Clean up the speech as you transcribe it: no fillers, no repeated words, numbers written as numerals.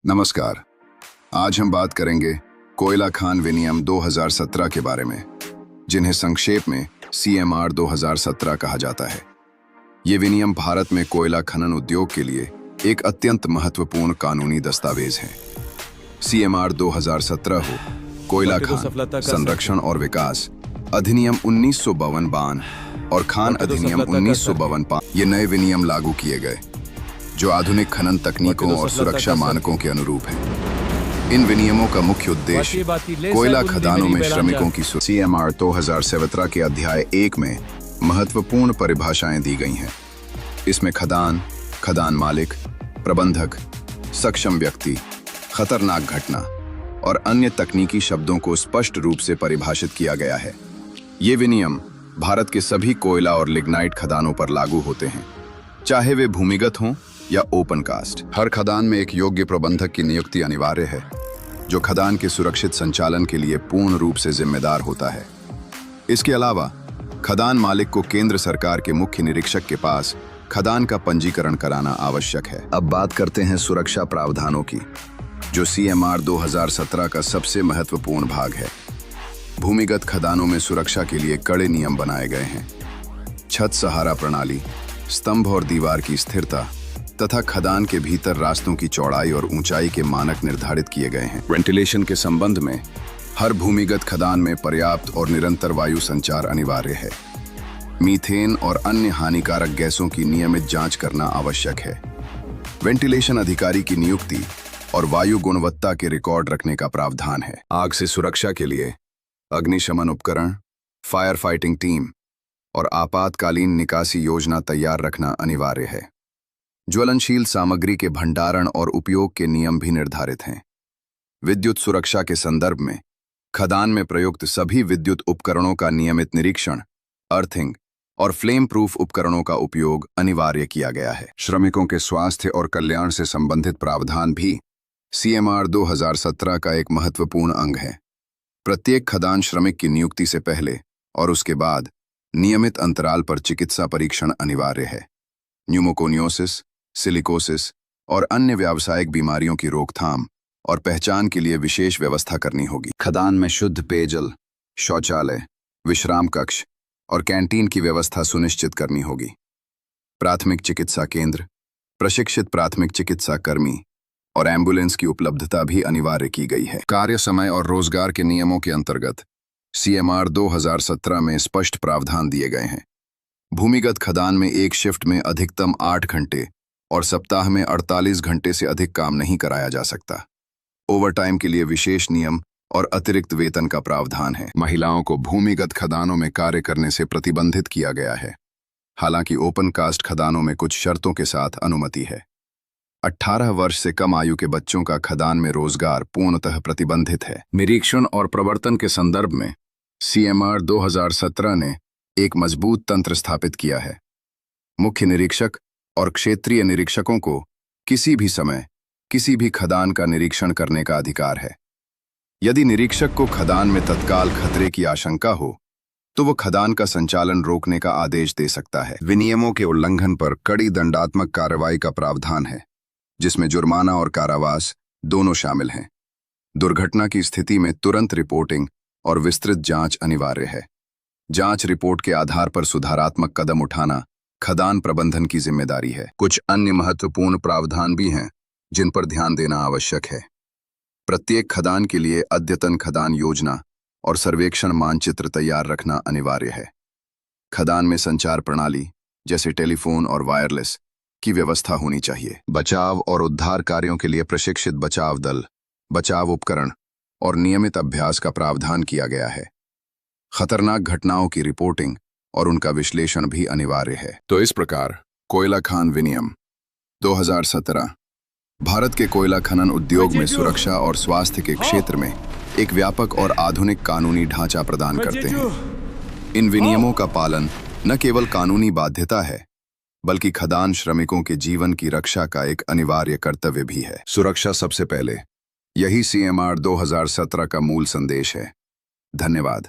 नमस्कार। आज हम बात करेंगे कोयला खान विनियम 2017 के बारे में, जिन्हें संक्षेप में CMR 2017 कहा जाता है। ये विनियम भारत में कोयला खनन उद्योग के लिए एक अत्यंत महत्वपूर्ण कानूनी दस्तावेज है। CMR 2017 हो कोयला खान संरक्षण और विकास अधिनियम 1952 और खान अधिनियम 1952 ये नए विनियम लागू किए गए जो आधुनिक खनन तकनीकों और सुरक्षा मानकों के अनुरूप हैं। इन विनियमों का मुख्य उद्देश्य कोयला खदानों में श्रमिकों की CMR 2017 के अध्याय 1 में महत्वपूर्ण परिभाषाएं दी गई हैं। इसमें खदान मालिक, प्रबंधक, सक्षम व्यक्ति, खतरनाक घटना और अन्य तकनीकी शब्दों को स्पष्ट रूप से परिभाषित किया गया है। ये विनियम भारत के सभी कोयला और लिग्नाइट खदानों पर लागू होते हैं, चाहे वे भूमिगत हों या ओपन कास्ट। हर खदान में एक योग्य प्रबंधक की नियुक्ति अनिवार्य है, जो खदान के सुरक्षित संचालन के लिए पूर्ण रूप से जिम्मेदार होता है। इसके अलावा खदान मालिक को केंद्र सरकार के मुख्य निरीक्षक के पास खदान का पंजीकरण कराना आवश्यक है। अब बात करते हैं सुरक्षा प्रावधानों की, जो CMR 2017 का सबसे महत्वपूर्ण भाग है। भूमिगत खदानों में सुरक्षा के लिए कड़े नियम बनाए गए हैं। छत सहारा प्रणाली, स्तंभ और दीवार की स्थिरता तथा खदान के भीतर रास्तों की चौड़ाई और ऊंचाई के मानक निर्धारित किए गए हैं। वेंटिलेशन के संबंध में हर भूमिगत खदान में पर्याप्त और निरंतर वायु संचार अनिवार्य है। मीथेन और अन्य हानिकारक गैसों की नियमित जांच करना आवश्यक है। वेंटिलेशन अधिकारी की नियुक्ति और वायु गुणवत्ता के रिकॉर्ड रखने का प्रावधान है। आग से सुरक्षा के लिए अग्निशमन उपकरण, फायर फाइटिंग टीम और आपातकालीन निकासी योजना तैयार रखना अनिवार्य है। ज्वलनशील सामग्री के भंडारण और उपयोग के नियम भी निर्धारित हैं। विद्युत सुरक्षा के संदर्भ में खदान में प्रयुक्त सभी विद्युत उपकरणों का नियमित निरीक्षण, अर्थिंग और फ्लेम प्रूफ उपकरणों का उपयोग अनिवार्य किया गया है। श्रमिकों के स्वास्थ्य और कल्याण से संबंधित प्रावधान भी CMR 2017 का एक महत्वपूर्ण अंग है। प्रत्येक खदान श्रमिक की नियुक्ति से पहले और उसके बाद नियमित अंतराल पर चिकित्सा परीक्षण अनिवार्य है। न्यूमोकोनियोसिस, सिलिकोसिस और अन्य व्यावसायिक बीमारियों की रोकथाम और पहचान के लिए विशेष व्यवस्था करनी होगी। खदान में शुद्ध पेयजल, शौचालय, विश्राम कक्ष और कैंटीन की व्यवस्था सुनिश्चित करनी होगी। प्राथमिक चिकित्सा केंद्र, प्रशिक्षित प्राथमिक चिकित्सा कर्मी और एम्बुलेंस की उपलब्धता भी अनिवार्य की गई है। कार्य समय और रोजगार के नियमों के अंतर्गत CMR 2017 में स्पष्ट प्रावधान दिए गए हैं। भूमिगत खदान में एक शिफ्ट में अधिकतम 8 घंटे और सप्ताह में 48 घंटे से अधिक काम नहीं कराया जा सकता। ओवरटाइम के लिए विशेष नियम और अतिरिक्त वेतन का प्रावधान है। महिलाओं को भूमिगत खदानों में कार्य करने से प्रतिबंधित किया गया है, हालांकि ओपन कास्ट खदानों में कुछ शर्तों के साथ अनुमति है। 18 वर्ष से कम आयु के बच्चों का खदान में रोजगार पूर्णतः प्रतिबंधित है। निरीक्षण और प्रवर्तन के संदर्भ में CMR 2017 ने एक मजबूत तंत्र स्थापित किया है। मुख्य निरीक्षक और क्षेत्रीय निरीक्षकों को किसी भी समय किसी भी खदान का निरीक्षण करने का अधिकार है। यदि निरीक्षक को खदान में तत्काल खतरे की आशंका हो तो वो खदान का संचालन रोकने का आदेश दे सकता है। विनियमों के उल्लंघन पर कड़ी दंडात्मक कार्रवाई का प्रावधान है, जिसमें जुर्माना और कारावास दोनों शामिल हैं। दुर्घटना की स्थिति में तुरंत रिपोर्टिंग और विस्तृत जांच अनिवार्य है। जांच रिपोर्ट के आधार पर सुधारात्मक कदम उठाना खदान प्रबंधन की जिम्मेदारी है। कुछ अन्य महत्वपूर्ण प्रावधान भी हैं जिन पर ध्यान देना आवश्यक है। प्रत्येक खदान के लिए अद्यतन खदान योजना और सर्वेक्षण मानचित्र तैयार रखना अनिवार्य है। खदान में संचार प्रणाली जैसे टेलीफोन और वायरलेस की व्यवस्था होनी चाहिए। बचाव और उद्धार कार्यों के लिए प्रशिक्षित बचाव दल, बचाव उपकरण और नियमित अभ्यास का प्रावधान किया गया है। खतरनाक घटनाओं की रिपोर्टिंग और उनका विश्लेषण भी अनिवार्य है। तो इस प्रकार कोयला खान विनियम 2017 भारत के कोयला खनन उद्योग में सुरक्षा और स्वास्थ्य के क्षेत्र में एक व्यापक और आधुनिक कानूनी ढांचा प्रदान करते हैं। इन विनियमों का पालन न केवल कानूनी बाध्यता है, बल्कि खदान श्रमिकों के जीवन की रक्षा का एक अनिवार्य कर्तव्य भी है। सुरक्षा सबसे पहले, यही CMR 2017 का मूल संदेश है। धन्यवाद।